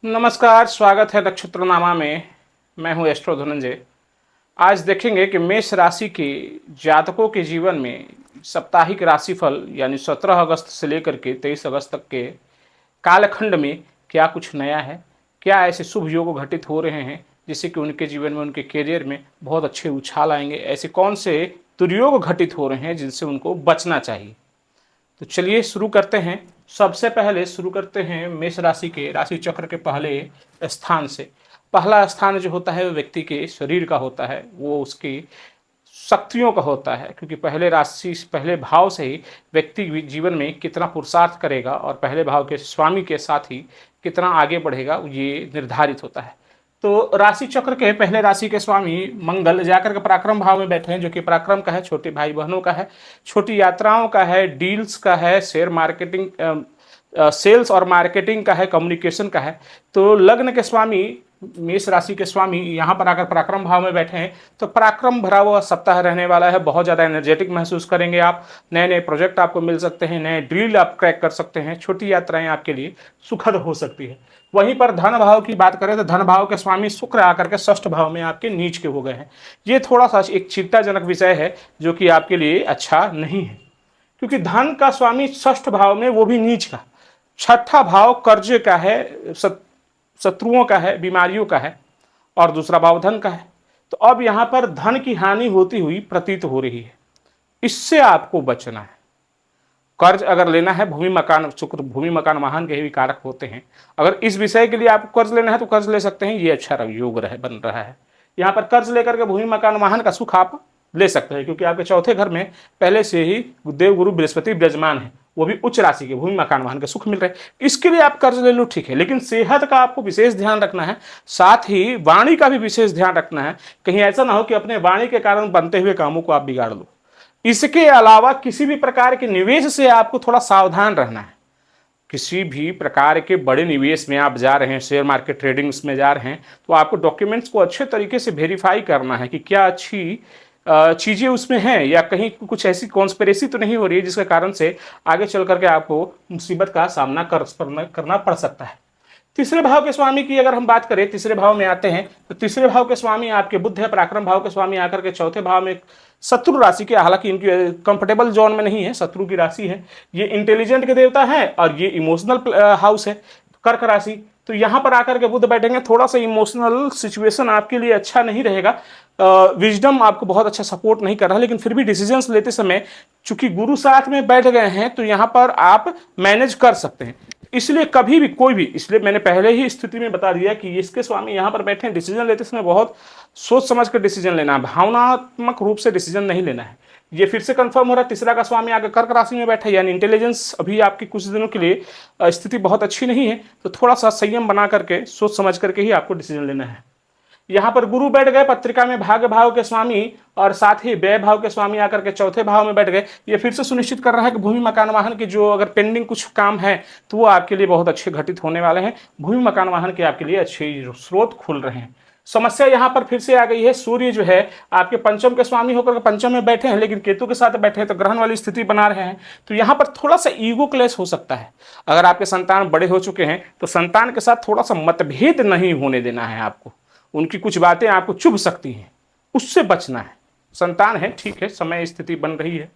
नमस्कार, स्वागत है नक्षत्रनामा में। मैं हूं एस्ट्रो धनंजय। आज देखेंगे कि मेष राशि के जातकों के जीवन में साप्ताहिक राशिफल यानी 17 अगस्त से लेकर के 23 अगस्त तक के कालखंड में क्या कुछ नया है, क्या ऐसे शुभ योग घटित हो रहे हैं जिससे कि उनके जीवन में, उनके करियर में बहुत अच्छे उछाल आएंगे। ऐसे कौन से दुर्योग घटित हो रहे हैं जिनसे उनको बचना चाहिए। तो चलिए शुरू करते हैं। सबसे पहले शुरू करते हैं मेष राशि के राशि चक्र के पहले स्थान से। पहला स्थान जो होता है वो व्यक्ति के शरीर का होता है, वो उसकी शक्तियों का होता है, क्योंकि पहले राशि पहले भाव से ही व्यक्ति जीवन में कितना पुरुषार्थ करेगा और पहले भाव के स्वामी के साथ ही कितना आगे बढ़ेगा ये निर्धारित होता है। तो राशि चक्र के पहले राशि के स्वामी मंगल जाकर के पराक्रम भाव में बैठे हैं, जो कि पराक्रम का है, छोटे भाई बहनों का है, छोटी यात्राओं का है, डील्स का है, शेयर मार्केटिंग, सेल्स और मार्केटिंग का है, कम्युनिकेशन का है। तो लग्न के स्वामी मेष राशि के स्वामी यहाँ पर आकर पराक्रम भाव में बैठे हैं, तो पराक्रम भरा हुआ सप्ताह रहने वाला है। बहुत ज़्यादा एनर्जेटिक महसूस करेंगे आप, नए नए प्रोजेक्ट आपको मिल सकते हैं, नए डील आप क्रैक कर सकते हैं, छोटी यात्राएं आपके लिए सुखद हो सकती है। वहीं पर धन भाव की बात करें तो धन भाव के स्वामी शुक्र आकर के षष्ठ भाव में आपके नीच के हो गए हैं। ये थोड़ा सा एक चिंताजनक विषय है जो कि आपके लिए अच्छा नहीं है, क्योंकि धन का स्वामी षष्ठ भाव में, वो भी नीच का। छठा भाव कर्ज का है, शत्रुओं का है, बीमारियों का है, और दूसरा भाव धन का है। तो अब यहां पर धन की हानि होती हुई प्रतीत हो रही है, इससे आपको बचना है। कर्ज अगर लेना है, भूमि मकान, शुक्र भूमि मकान वाहन के भी कारक होते हैं, अगर इस विषय के लिए आपको कर्ज लेना है तो कर्ज ले सकते हैं। ये अच्छा योग बन रहा है। यहाँ पर कर्ज लेकर के भूमि मकान वाहन का सुख आप ले सकते हैं, क्योंकि आपके चौथे घर में पहले से ही देव गुरु बृहस्पति विराजमान है, वो भी उच्च राशि के, भूमि मकान वाहन के सुख मिल रहे हैं। इसके लिए आप कर्ज ले लो, ठीक है, लेकिन सेहत का आपको विशेष ध्यान रखना है, साथ ही वाणी का भी विशेष ध्यान रखना है। कहीं ऐसा ना हो कि अपने वाणी के कारण बनते हुए कामों को आप बिगाड़ लो। इसके अलावा किसी भी प्रकार के निवेश से आपको थोड़ा सावधान रहना है। किसी भी प्रकार के बड़े निवेश में आप जा रहे हैं, शेयर मार्केट ट्रेडिंग्स में जा रहे हैं, तो आपको डॉक्यूमेंट्स को अच्छे तरीके से वेरीफाई करना है कि क्या अच्छी चीज़ें उसमें हैं या कहीं कुछ ऐसी कॉन्स्पिरेसी तो नहीं हो रही है जिसके कारण से आगे चल करके आपको मुसीबत का सामना करना पड़ सकता है। तीसरे भाव के स्वामी की अगर हम बात करें, तीसरे भाव में आते हैं, तो तीसरे भाव के स्वामी आपके बुध है, पराक्रम भाव के स्वामी आकर के चौथे भाव में शत्रु राशि के, हालांकि इनकी कंफर्टेबल जोन में नहीं है, शत्रु की राशि है। ये इंटेलिजेंट के देवता है और ये इमोशनल हाउस है, कर्क राशि। तो यहां पर आकर के बुध बैठेंगे, थोड़ा सा इमोशनल सिचुएशन आपके लिए अच्छा नहीं रहेगा। विजडम आपको बहुत अच्छा सपोर्ट नहीं कर रहा, लेकिन फिर भी डिसीजंस लेते समय चूंकि गुरु साथ में बैठ गए हैं तो यहां पर आप मैनेज कर सकते हैं। इसलिए कभी भी कोई भी, इसलिए मैंने पहले ही स्थिति में बता दिया कि इसके स्वामी यहां पर बैठे हैं, डिसीजन लेते समय बहुत सोच समझ कर डिसीजन लेना है, भावनात्मक रूप से डिसीजन नहीं लेना है। ये फिर से कंफर्म हो रहा है, तीसरा का स्वामी आगे कर्क राशि में बैठा है, यानी इंटेलिजेंस अभी आपकी कुछ दिनों के लिए स्थिति बहुत अच्छी नहीं है। तो थोड़ा सा संयम बना करके, सोच समझ करके ही आपको डिसीजन लेना है। यहाँ पर गुरु बैठ गए पत्रिका में भाग्य भाव के स्वामी, और साथ ही व्यय भाव के स्वामी आकर के चौथे भाव में बैठ गए। ये फिर से सुनिश्चित कर रहा है कि भूमि मकान वाहन के जो अगर पेंडिंग कुछ काम है तो वो आपके लिए बहुत अच्छे घटित होने वाले हैं। भूमि मकान वाहन के आपके लिए अच्छे स्रोत खुल रहे हैं। समस्या यहाँ पर फिर से आ गई है, सूर्य जो है आपके पंचम के स्वामी होकर के पंचम में बैठे हैं, लेकिन केतु के साथ बैठे हैं, तो ग्रहण वाली स्थिति बना रहे हैं। तो यहाँ पर थोड़ा सा ईगो क्लेश हो सकता है। अगर आपके संतान बड़े हो चुके हैं तो संतान के साथ थोड़ा सा मतभेद नहीं होने देना है आपको। उनकी कुछ बातें आपको चुभ सकती हैं, उससे बचना है। संतान है, ठीक है, समय स्थिति बन रही है।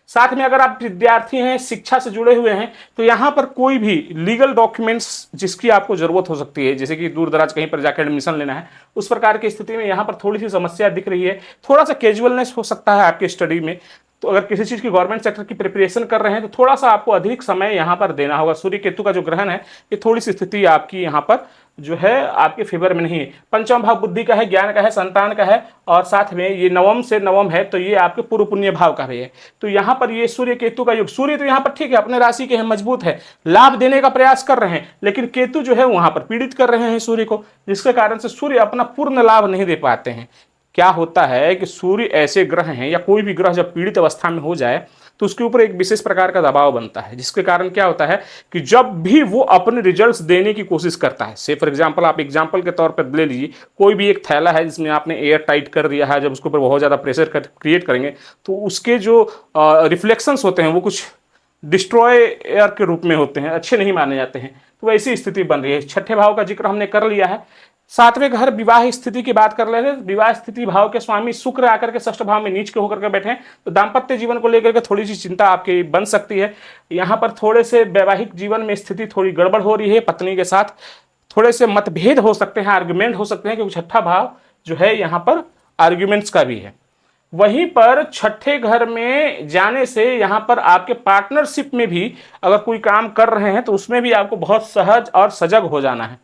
साथ में अगर आप विद्यार्थी हैं, शिक्षा से जुड़े हुए हैं, तो यहाँ पर कोई भी लीगल डॉक्यूमेंट्स जिसकी आपको जरूरत हो सकती है, जैसे कि दूर दराज कहीं पर जाकर एडमिशन लेना है, उस प्रकार की स्थिति में यहाँ पर थोड़ी सी समस्या दिख रही है। थोड़ा सा कैजुअलनेस हो सकता है आपकी स्टडी में। तो अगर किसी चीज़ की गवर्नमेंट सेक्टर की प्रिपरेशन कर रहे हैं तो थोड़ा सा आपको अधिक समय यहाँ पर देना होगा। सूर्य केतु का जो ग्रहण है, ये थोड़ी सी स्थिति आपकी यहाँ पर जो है आपके फेवर में नहीं है। पंचम भाव बुद्धि का है, ज्ञान का है, संतान का है, और साथ में ये नवम से नवम है, तो ये आपके पूर्व पुण्य भाव का भी है। तो यहाँ पर ये सूर्य केतु का युग, सूर्य तो यहाँ पर ठीक है, अपने राशि के हैं, मजबूत है, लाभ देने का प्रयास कर रहे हैं, लेकिन केतु जो है वहां पर पीड़ित कर रहे हैं सूर्य को, जिसके कारण से सूर्य अपना पूर्ण लाभ नहीं दे पाते हैं। क्या होता है कि सूर्य ऐसे ग्रह हैं, या कोई भी ग्रह जब पीड़ित अवस्था में हो जाए तो उसके ऊपर एक विशेष प्रकार का दबाव बनता है, जिसके कारण क्या होता है कि जब भी वो अपने रिजल्ट्स देने की कोशिश करता है, से फॉर एग्जांपल आप एग्जांपल के तौर पर ले लीजिए, कोई भी एक थैला है जिसमें आपने एयर टाइट कर दिया है, जब उसके ऊपर बहुत ज़्यादा प्रेशर क्रिएट करेंगे तो उसके जो रिफ्लेक्शंस होते हैं वो कुछ डिस्ट्रॉयर के रूप में होते हैं, अच्छे नहीं माने जाते हैं। तो वैसी स्थिति बन रही है। छठे भाव का जिक्र हमने कर लिया है। सातवें घर विवाह स्थिति की बात कर रहे थे। विवाह स्थिति भाव के स्वामी शुक्र आकर के षष्ठ भाव में नीच के होकर के बैठे हैं, तो दाम्पत्य जीवन को लेकर के थोड़ी सी चिंता आपकी बन सकती है। यहाँ पर थोड़े से वैवाहिक जीवन में स्थिति थोड़ी गड़बड़ हो रही है, पत्नी के साथ थोड़े से मतभेद हो सकते हैं, आर्ग्यूमेंट हो सकते हैं, क्योंकि छठा भाव जो है यहाँ पर आर्ग्यूमेंट्स का भी है। वहीं पर छठे घर में जाने से यहाँ पर आपके पार्टनरशिप में भी अगर कोई काम कर रहे हैं तो उसमें भी आपको बहुत सहज और सजग हो जाना है।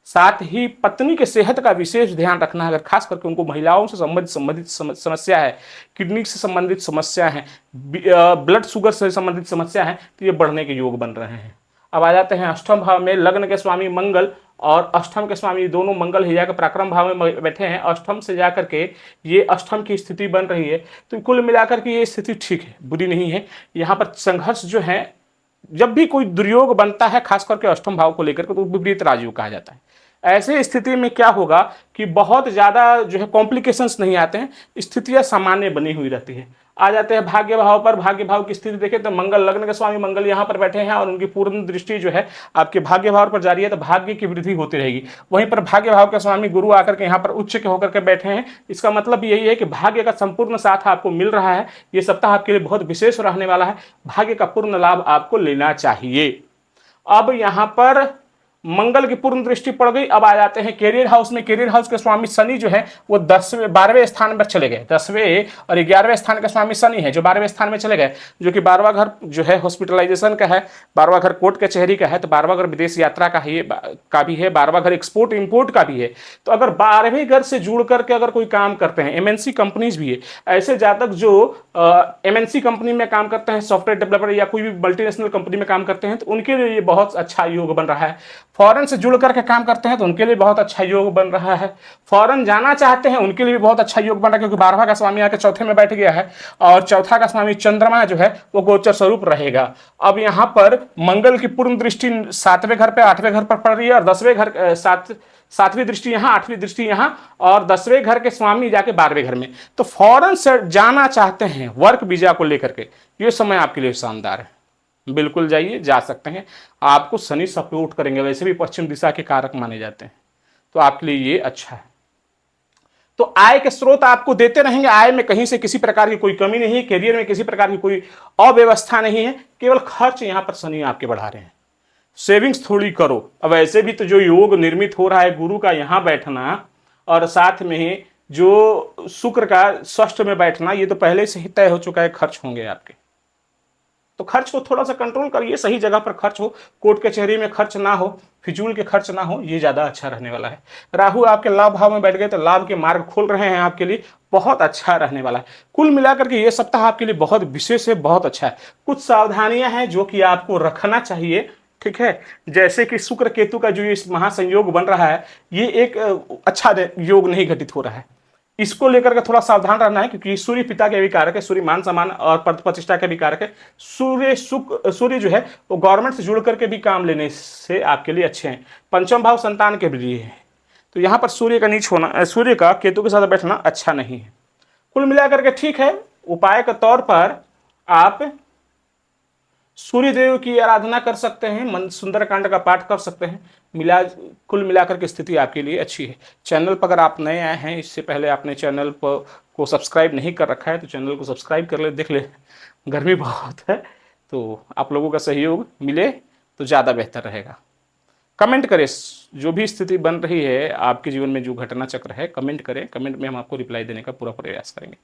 साथ ही पत्नी के सेहत का विशेष ध्यान रखना है। अगर खास करके उनको महिलाओं से संबंधित समस्या है, किडनी से संबंधित समस्या है, ब्लड शुगर से संबंधित समस्या है, तो ये बढ़ने के योग बन रहे हैं। अब आ जाते हैं अष्टम भाव में। लग्न के स्वामी मंगल और अष्टम के स्वामी दोनों मंगल ही जाकर पराक्रम भाव में बैठे हैं। अष्टम से जाकर के ये अष्टम की स्थिति बन रही है। तो कुल मिलाकर के ये स्थिति ठीक है, बुरी नहीं है। यहाँ पर संघर्ष जो है, जब भी कोई दुर्योग बनता है खास करके अष्टम भाव को लेकर के, तो विपरीत राजयोग कहा जाता है। ऐसे स्थिति में क्या होगा कि बहुत ज़्यादा जो है कॉम्प्लिकेशंस नहीं आते हैं, स्थितियां सामान्य बनी हुई रहती है। आ जाते हैं भाग्य भाव पर। भाग्य भाव की स्थिति देखें तो मंगल, लग्न के स्वामी मंगल यहाँ पर बैठे हैं और उनकी पूर्ण दृष्टि जो है आपके भाग्य भाव पर जारी है, तो भाग्य की वृद्धि होती रहेगी। वहीं पर भाग्य भाव के स्वामी गुरु आकर के यहाँ पर उच्च के होकर के बैठे हैं। इसका मतलब यही है कि भाग्य का संपूर्ण साथ आपको मिल रहा है। ये सप्ताह आपके लिए बहुत विशेष रहने वाला है। भाग्य का पूर्ण लाभ आपको लेना चाहिए। अब यहाँ पर मंगल की पूर्ण दृष्टि पड़ गई। अब आ जाते हैं कैरियर हाउस में। कैरियर हाउस के स्वामी शनि जो है वो 12वें स्थान पर चले गए। 10वें और 11वें स्थान के स्वामी शनि है जो 12वें स्थान में चले गए, जो कि 12वां घर जो है हॉस्पिटलाइजेशन का है, 12वां घर कोर्ट कचहरी का है, तो 12वां घर विदेश यात्रा का भी है, 12वां घर एक्सपोर्ट इंपोर्ट का भी है। तो अगर 12वें घर से जुड़ करके अगर कोई काम करते हैं, एमएनसी कंपनीज भी है, ऐसे जातक जो एमएनसी कंपनी में काम करते हैं, सॉफ्टवेयर डेवलपर या कोई भी मल्टीनेशनल कंपनी में काम करते हैं, तो उनके लिए ये बहुत अच्छा योग बन रहा है। फॉरेन से जुड़ करके काम करते हैं तो उनके लिए बहुत अच्छा योग बन रहा है। फॉरेन जाना चाहते हैं उनके लिए भी बहुत अच्छा योग बन रहा है, क्योंकि 12वां का स्वामी आके चौथे में बैठ गया है और चौथा का स्वामी चंद्रमा जो है वो गोचर स्वरूप रहेगा। अब यहाँ पर मंगल की पूर्ण दृष्टि 7वें घर पे 8वें घर पर पड़ रही है और 10वें घर 7वीं दृष्टि यहाँ, 8वीं दृष्टि यहाँ और 10वें घर के स्वामी जाके 12वें घर में। तो फॉरेन से जाना चाहते हैं वर्क वीजा को लेकर के, ये समय आपके लिए शानदार है। बिल्कुल जाइए, जा सकते हैं। आपको शनि सपोर्ट करेंगे, वैसे भी पश्चिम दिशा के कारक माने जाते हैं, तो आपके लिए ये अच्छा है। तो आय के स्रोत आपको देते रहेंगे। आय में कहीं से किसी प्रकार की कोई कमी नहीं है। करियर में किसी प्रकार की कोई अव्यवस्था नहीं है। केवल खर्च यहां पर शनि आपके बढ़ा रहे हैं। सेविंग्स थोड़ी करो। अब ऐसे भी तो जो योग निर्मित हो रहा है गुरु का यहां बैठना और साथ में जो शुक्र का षष्ठ में बैठना, ये तो पहले से ही तय हो चुका है, खर्च होंगे आपके। तो खर्च को थोड़ा सा कंट्रोल करिए, सही जगह पर खर्च हो, कोर्ट कचहरी में खर्च ना हो, फिजूल के खर्च ना हो, ये ज़्यादा अच्छा रहने वाला है। राहु आपके लाभ भाव में बैठ गए तो लाभ के मार्ग खोल रहे हैं आपके लिए, बहुत अच्छा रहने वाला है। कुल मिलाकर के ये सप्ताह आपके लिए बहुत विशेष है, बहुत अच्छा है। कुछ सावधानियां हैं जो कि आपको रखना चाहिए, ठीक है। जैसे कि शुक्र केतु का जो ये महासंयोग बन रहा है, ये एक अच्छा योग नहीं घटित हो रहा है। इसको लेकर के थोड़ा सावधान रहना है, क्योंकि सूर्य पिता के भी कारक है, सूर्य मान सम्मान और पद प्रतिष्ठा के भी कारक है। सूर्य जो है वो गवर्नमेंट से जुड़ करके भी काम लेने से आपके लिए अच्छे हैं। पंचम भाव संतान के लिए है, तो यहाँ पर सूर्य का नीच होना, सूर्य का केतु के साथ बैठना अच्छा नहीं है। कुल मिलाकर के ठीक है। उपाय के तौर पर आप सूर्य देव की आराधना कर सकते हैं, सुंदरकांड का पाठ कर सकते हैं। कुल मिलाकर की स्थिति आपके लिए अच्छी है। चैनल पर अगर आप नए आए हैं, इससे पहले आपने चैनल को सब्सक्राइब नहीं कर रखा है, तो चैनल को सब्सक्राइब कर ले, देख ले। गर्मी बहुत है, तो आप लोगों का सहयोग मिले तो ज़्यादा बेहतर रहेगा। कमेंट करें, जो भी स्थिति बन रही है आपके जीवन में, जो घटना चक्र है, कमेंट करें। कमेंट में हम आपको रिप्लाई देने का पूरा प्रयास करेंगे।